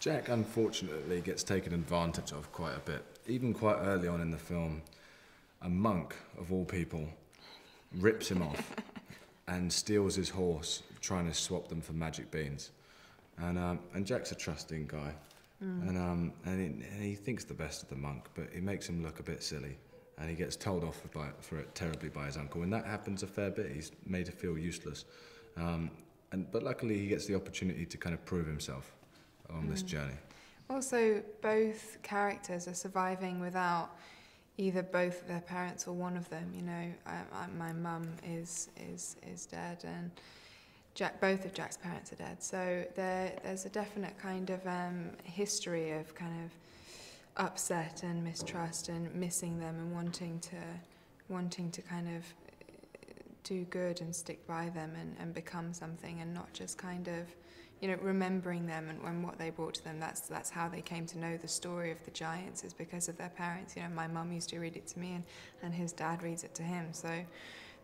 Jack, unfortunately, gets taken advantage of quite a bit. Even quite early on in the film, a monk, of all people, rips him off and steals his horse, trying to swap them for magic beans. And Jack's a trusting guy, and he thinks the best of the monk, but it makes him look a bit silly, and he gets told off for it terribly by his uncle, and that happens a fair bit. He's made to feel useless, but luckily he gets the opportunity to kind of prove himself on this journey. Also, both characters are surviving without either both of their parents or one of them. You know, my mum is dead, and both of Jack's parents are dead. So there's a definite kind of history of kind of upset and mistrust and missing them and wanting to kind of do good and stick by them and become something, and not just kind of, you know, remembering them and what they brought to them. That's how they came to know the story of the giants, is because of their parents. You know, my mum used to read it to me, and his dad reads it to him. So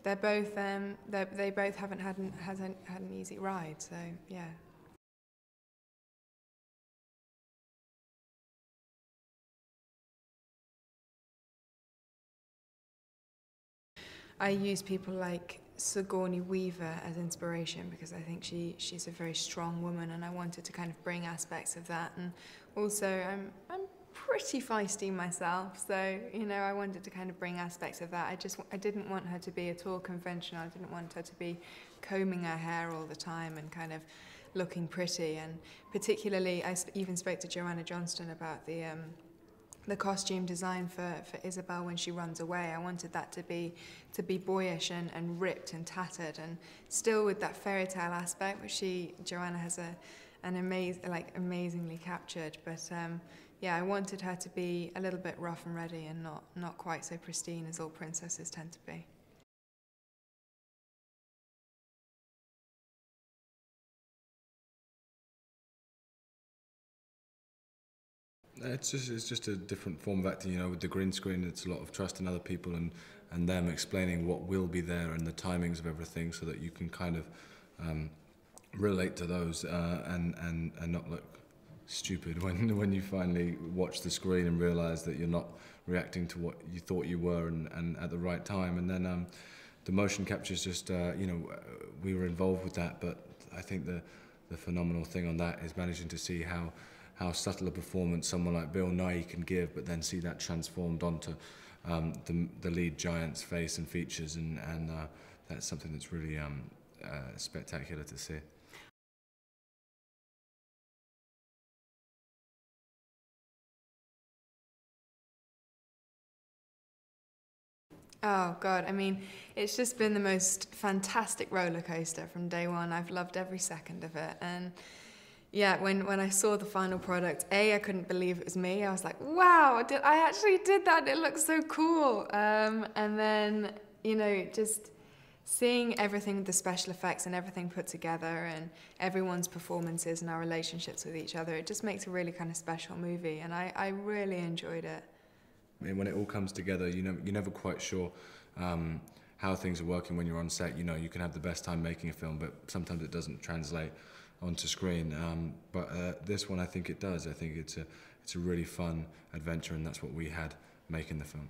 they're both they both haven't had an easy ride. So yeah. I use people like Sigourney Weaver as inspiration because I think she's a very strong woman, and I wanted to kind of bring aspects of that. And also, I'm pretty feisty myself, so you know, I wanted to kind of bring aspects of that. I didn't want her to be at all conventional. I didn't want her to be combing her hair all the time and kind of looking pretty. And particularly, I even spoke to Joanna Johnston about the costume design for Isabel when she runs away. I wanted that to be boyish and ripped and tattered, and still with that fairy tale aspect, which Joanna has amazingly captured. But yeah, I wanted her to be a little bit rough and ready, and not quite so pristine as all princesses tend to be. It's just a different form of acting, you know. With the green screen, it's a lot of trust in other people and them explaining what will be there and the timings of everything, so that you can kind of relate to those and not look stupid when you finally watch the screen and realise that you're not reacting to what you thought you were and at the right time. And then the motion capture is just, you know, we were involved with that, but I think the phenomenal thing on that is managing to see how subtle a performance someone like Bill Nighy can give, but then see that transformed onto the lead giant's face and features, and that's something that's really spectacular to see. Oh God, I mean, it's just been the most fantastic roller coaster from day one. I've loved every second of it, and yeah, when I saw the final product, I couldn't believe it was me. I was like, wow, I actually did that? It looks so cool. And then, you know, just seeing everything, the special effects and everything put together, and everyone's performances and our relationships with each other, it just makes a really kind of special movie, and I really enjoyed it. I mean, when it all comes together, you're never quite sure how things are working when you're on set. You know, you can have the best time making a film, but sometimes it doesn't translate onto screen. But this one, I think it does. I think it's a really fun adventure, and that's what we had making the film.